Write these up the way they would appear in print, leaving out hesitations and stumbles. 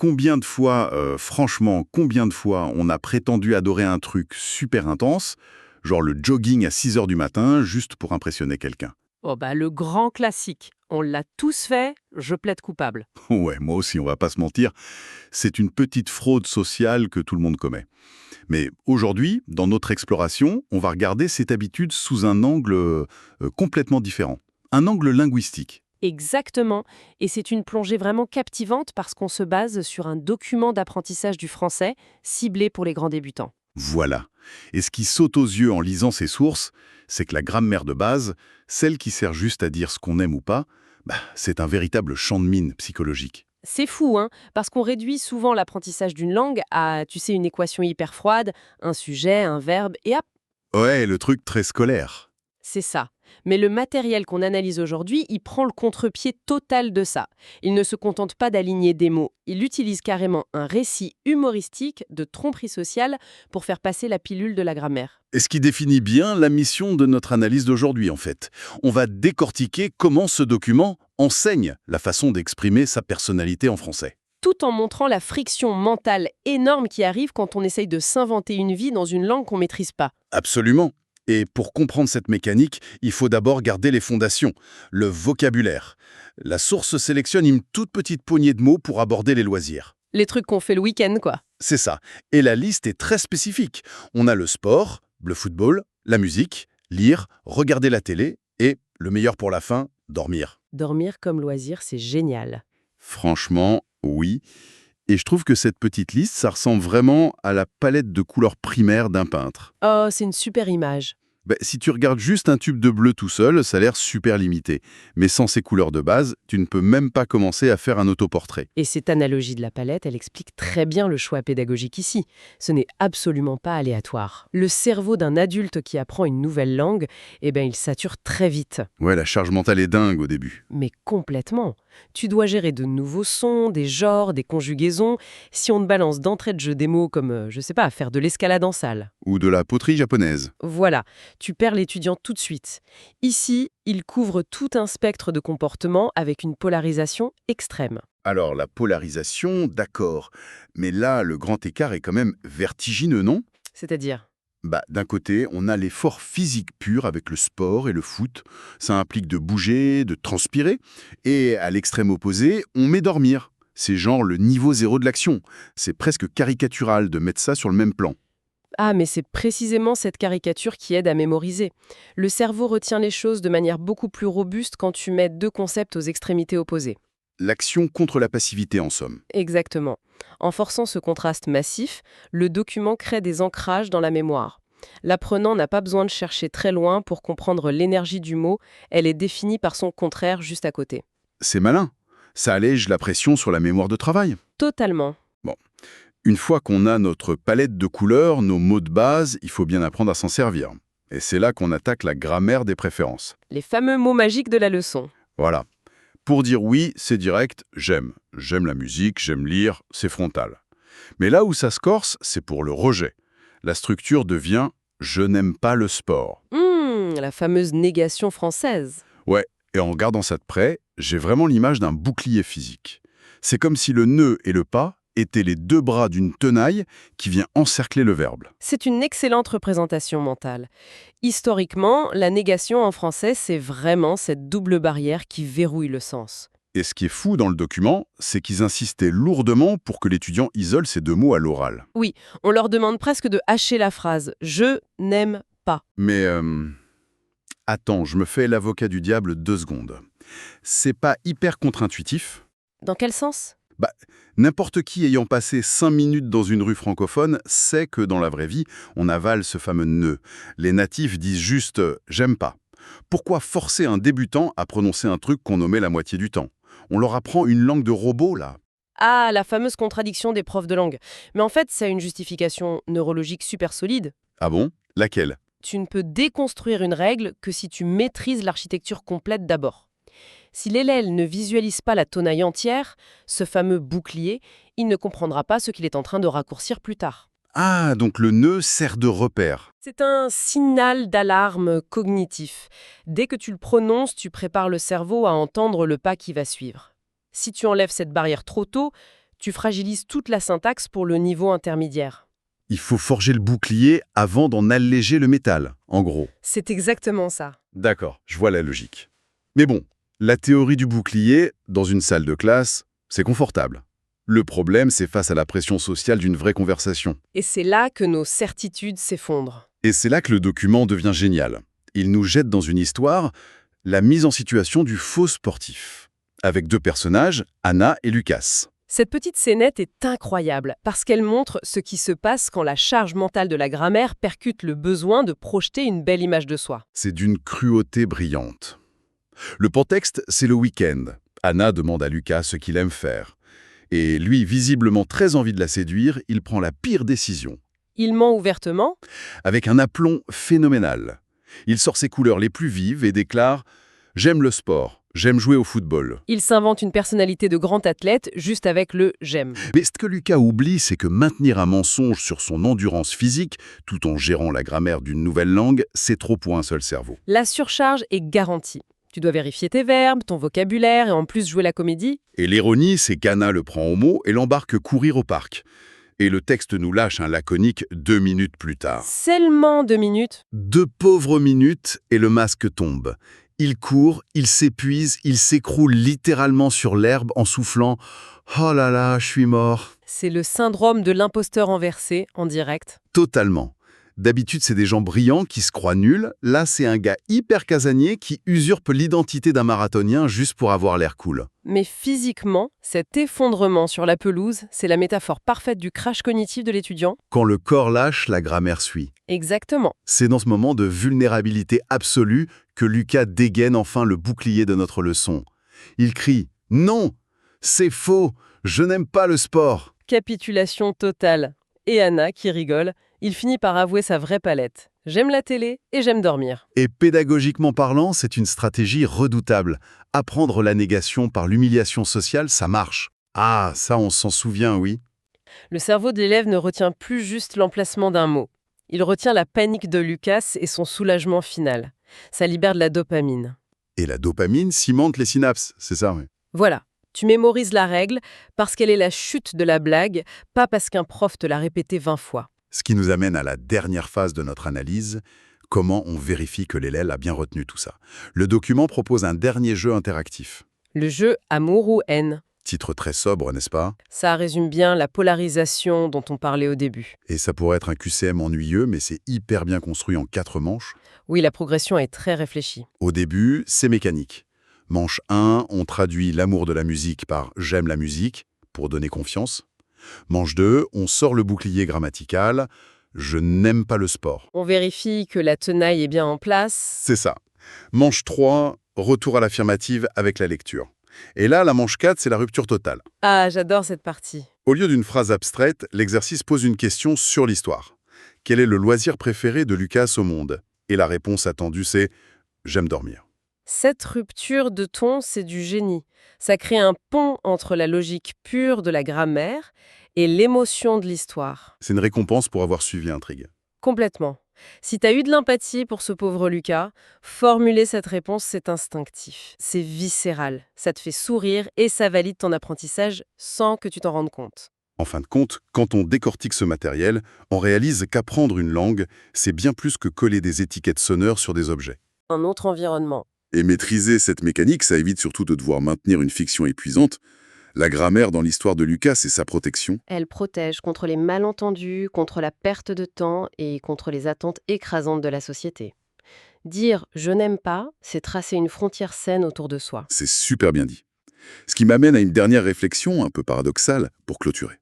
Combien de fois, franchement, combien de fois on a prétendu adorer un truc super intense, genre le jogging à 6 heures du matin, juste pour impressionner quelqu'un? Oh bah le grand classique. On l'a tous fait, je plaide coupable. Ouais, moi aussi, on va pas se mentir, c'est une petite fraude sociale que tout le monde commet. Mais aujourd'hui, dans notre exploration, on va regarder cette habitude sous un angle complètement différent. Un angle linguistique. Exactement. Et c'est une plongée vraiment captivante parce qu'on se base sur un document d'apprentissage du français ciblé pour les grands débutants. Voilà. Et ce qui saute aux yeux en lisant ces sources, c'est que la grammaire de base, celle qui sert juste à dire ce qu'on aime ou pas, c'est un véritable champ de mine psychologique. C'est fou, hein, parce qu'on réduit souvent l'apprentissage d'une langue à, tu sais, une équation hyper froide, un sujet, un verbe, et hop, Ouais, le truc très scolaire. c'est ça. Mais le matériel qu'on analyse aujourd'hui, il prend le contre-pied total de ça. Il ne se contente pas d'aligner des mots, il utilise carrément un récit humoristique de tromperie sociale pour faire passer la pilule de la grammaire. Et ce qui définit bien la mission de notre analyse d'aujourd'hui, en fait. On va décortiquer comment ce document enseigne la façon d'exprimer sa personnalité en français. Tout en montrant la friction mentale énorme qui arrive quand on essaye de s'inventer une vie dans une langue qu'on maîtrise pas. Absolument. Et pour comprendre cette mécanique, il faut d'abord garder les fondations, le vocabulaire. La source sélectionne une toute petite poignée de mots pour aborder les loisirs. Les trucs qu'on fait le week-end, quoi. C'est ça. Et la liste est très spécifique. On a le sport, le football, la musique, lire, regarder la télé et, le meilleur pour la fin, dormir. Dormir comme loisir, c'est génial. Franchement, oui. Et je trouve que cette petite liste, ça ressemble vraiment à la palette de couleurs primaires d'un peintre. Oh, c'est une super image. Si tu regardes juste un tube de bleu tout seul, ça a l'air super limité. Mais sans ces couleurs de base, tu ne peux même pas commencer à faire un autoportrait. Et cette analogie de la palette, elle explique très bien le choix pédagogique ici. Ce n'est absolument pas aléatoire. Le cerveau d'un adulte qui apprend une nouvelle langue, il sature très vite. Ouais, la charge mentale est dingue au début. Mais complètement. Tu dois gérer de nouveaux sons, des genres, des conjugaisons. Si on te balance d'entrée de jeu des mots comme, je sais pas, faire de l'escalade en salle. Ou de la poterie japonaise. Voilà, tu perds l'étudiant tout de suite. Ici, il couvre tout un spectre de comportements avec une polarisation extrême. Alors, la polarisation, d'accord. Mais là, le grand écart est quand même vertigineux, non? C'est-à-dire? D'un côté, on a l'effort physique pur avec le sport et le foot. Ça implique de bouger, de transpirer. Et à l'extrême opposé, on met dormir. C'est genre le niveau zéro de l'action. C'est presque caricatural de mettre ça sur le même plan. Ah, mais c'est précisément cette caricature qui aide à mémoriser. Le cerveau retient les choses de manière beaucoup plus robuste quand tu mets deux concepts aux extrémités opposées. L'action contre la passivité, en somme. Exactement. En forçant ce contraste massif, le document crée des ancrages dans la mémoire. L'apprenant n'a pas besoin de chercher très loin pour comprendre l'énergie du mot, elle est définie par son contraire juste à côté. C'est malin. Ça allège la pression sur la mémoire de travail. Totalement. Bon. Une fois qu'on a notre palette de couleurs, nos mots de base, il faut bien apprendre à s'en servir. Et c'est là qu'on attaque la grammaire des préférences. Les fameux mots magiques de la leçon. Voilà. Pour dire oui, c'est direct, j'aime. J'aime la musique, j'aime lire, c'est frontal. Mais là où ça se corse, c'est pour le rejet. La structure devient je n'aime pas le sport. La fameuse négation française. Ouais, et en regardant ça de près, j'ai vraiment l'image d'un bouclier physique. C'est comme si le ne et le pas étaient les deux bras d'une tenaille qui vient encercler le verbe. C'est une excellente représentation mentale. Historiquement, la négation en français, c'est vraiment cette double barrière qui verrouille le sens. Et ce qui est fou dans le document, c'est qu'ils insistaient lourdement pour que l'étudiant isole ces deux mots à l'oral. Oui, on leur demande presque de hacher la phrase « je n'aime pas Mais attends, je me fais l'avocat du diable 2 secondes. C'est pas hyper contre-intuitif ? ». Dans quel sens ? N'importe qui ayant passé 5 minutes dans une rue francophone sait que dans la vraie vie, on avale ce fameux « ne ». Les natifs disent juste « j'aime pas ». Pourquoi forcer un débutant à prononcer un truc qu'on nommait la moitié du temps ? On leur apprend une langue de robot, là. Ah, la fameuse contradiction des profs de langue. Mais en fait, ça a une justification neurologique super solide. Ah bon ? Laquelle ? Tu ne peux déconstruire une règle que si tu maîtrises l'architecture complète d'abord. Si l'élève ne visualise pas la tonaille entière, ce fameux bouclier, il ne comprendra pas ce qu'il est en train de raccourcir plus tard. Ah, donc le nœud sert de repère. C'est un signal d'alarme cognitif. Dès que tu le prononces, tu prépares le cerveau à entendre le pas qui va suivre. Si tu enlèves cette barrière trop tôt, Tu fragilises toute la syntaxe pour le niveau intermédiaire. Il faut forger le bouclier avant d'en alléger le métal, en gros. C'est exactement ça. D'accord, je vois la logique. Mais bon, la théorie du bouclier, dans une salle de classe, c'est confortable. Le problème, c'est face à la pression sociale d'une vraie conversation. Et c'est là que nos certitudes s'effondrent. Et c'est là que le document devient génial. Il nous jette dans une histoire, la mise en situation du faux sportif, avec deux personnages, Anna et Lucas. Cette petite scénette est incroyable parce qu'elle montre ce qui se passe quand la charge mentale de la grammaire percute le besoin de projeter une belle image de soi. C'est d'une cruauté brillante. Le contexte, c'est le week-end. Anna demande à Lucas ce qu'il aime faire. Et lui, visiblement très envie de la séduire, il prend la pire décision. Il ment ouvertement. Avec un aplomb phénoménal. Il sort ses couleurs les plus vives et déclare « J'aime le sport, j'aime jouer au football ». Il s'invente une personnalité de grand athlète juste avec le « j'aime ». Mais ce que Lucas oublie, c'est que maintenir un mensonge sur son endurance physique, tout en gérant la grammaire d'une nouvelle langue, c'est trop pour un seul cerveau. La surcharge est garantie. Tu dois vérifier tes verbes, ton vocabulaire et en plus jouer la comédie. Et l'ironie, c'est qu'Anna le prend au mot et l'embarque courir au parc. Et le texte nous lâche un laconique 2 minutes plus tard. Seulement 2 minutes. 2 pauvres minutes et le masque tombe. Il court, il s'épuise, il s'écroule littéralement sur l'herbe en soufflant « Oh là là, je suis mort ». C'est le syndrome de l'imposteur inversé en direct. Totalement. D'habitude, c'est des gens brillants qui se croient nuls. Là, c'est un gars hyper casanier qui usurpe l'identité d'un marathonien juste pour avoir l'air cool. Mais physiquement, cet effondrement sur la pelouse, c'est la métaphore parfaite du crash cognitif de l'étudiant. Quand le corps lâche, la grammaire suit. Exactement. C'est dans ce moment de vulnérabilité absolue que Lucas dégaine enfin le bouclier de notre leçon. Il crie « Non, c'est faux, je n'aime pas le sport ». Capitulation totale. Et Anna, qui rigole, il finit par avouer sa vraie palette. J'aime la télé et j'aime dormir. Et pédagogiquement parlant, c'est une stratégie redoutable. Apprendre la négation par l'humiliation sociale, ça marche. Ah, ça on s'en souvient, oui. Le cerveau de l'élève ne retient plus juste l'emplacement d'un mot. Il retient la panique de Lucas et son soulagement final. Ça libère de la dopamine. Et la dopamine cimente les synapses, c'est ça, oui. Voilà. Tu mémorises la règle parce qu'elle est la chute de la blague, pas parce qu'un prof te l'a répété 20 fois. Ce qui nous amène à la dernière phase de notre analyse, comment on vérifie que l'élève a bien retenu tout ça. Le document propose un dernier jeu interactif. Le jeu amour ou haine. Titre très sobre, n'est-ce pas? Ça résume bien la polarisation dont on parlait au début. Et ça pourrait être un QCM ennuyeux, mais c'est hyper bien construit en 4 manches. Oui, la progression est très réfléchie. Au début, c'est mécanique. Manche 1, on traduit l'amour de la musique par « j'aime la musique » pour donner confiance. Manche 2, on sort le bouclier grammatical « je n'aime pas le sport On vérifie que la tenaille est bien en ». place. C'est ça. Manche 3, retour à l'affirmative avec la lecture. Et là, la manche 4, c'est la rupture totale. Ah, j'adore cette partie. Au lieu d'une phrase abstraite, l'exercice pose une question sur l'histoire. Quel est le loisir préféré de Lucas au monde? Et la réponse attendue, c'est « j'aime dormir ». Cette rupture de ton, c'est du génie. Ça crée un pont entre la logique pure de la grammaire et l'émotion de l'histoire. C'est une récompense pour avoir suivi l'intrigue. Complètement. Si tu as eu de l'empathie pour ce pauvre Lucas, formuler cette réponse, c'est instinctif. C'est viscéral. Ça te fait sourire et ça valide ton apprentissage sans que tu t'en rendes compte. En fin de compte, quand on décortique ce matériel, on réalise qu'apprendre une langue, c'est bien plus que coller des étiquettes sonores sur des objets. Un autre environnement. Et maîtriser cette mécanique, ça évite surtout de devoir maintenir une fiction épuisante. La grammaire dans l'histoire de Lucas, c'est sa protection. Elle protège contre les malentendus, contre la perte de temps et contre les attentes écrasantes de la société. Dire « je n'aime pas », c'est tracer une frontière saine autour de soi. C'est super bien dit. Ce qui m'amène à une dernière réflexion, un peu paradoxale, pour clôturer.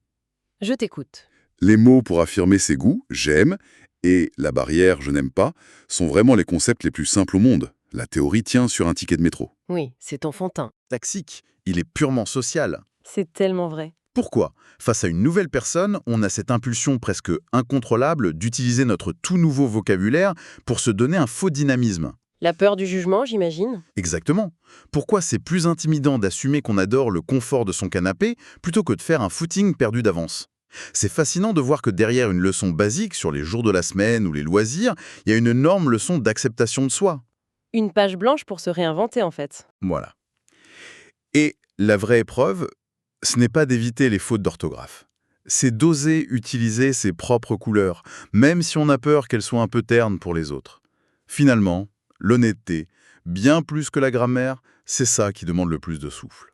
Je t'écoute. Les mots pour affirmer ses goûts, j'aime, et la barrière, je n'aime pas, sont vraiment les concepts les plus simples au monde. La théorie tient sur un ticket de métro. Oui, c'est enfantin. Taxique, il est purement social. C'est tellement vrai. Pourquoi? Face à une nouvelle personne, on a cette impulsion presque incontrôlable d'utiliser notre tout nouveau vocabulaire pour se donner un faux dynamisme. La peur du jugement, j'imagine. Exactement. Pourquoi c'est plus intimidant d'assumer qu'on adore le confort de son canapé plutôt que de faire un footing perdu d'avance? C'est fascinant de voir que derrière une leçon basique sur les jours de la semaine ou les loisirs, il y a une énorme leçon d'acceptation de soi. Une page blanche pour se réinventer, en fait. Voilà. Et la vraie épreuve, Ce n'est pas d'éviter les fautes d'orthographe. C'est d'oser utiliser ses propres couleurs, même si on a peur qu'elles soient un peu ternes pour les autres. Finalement, l'honnêteté, bien plus que la grammaire, c'est ça qui demande le plus de souffle.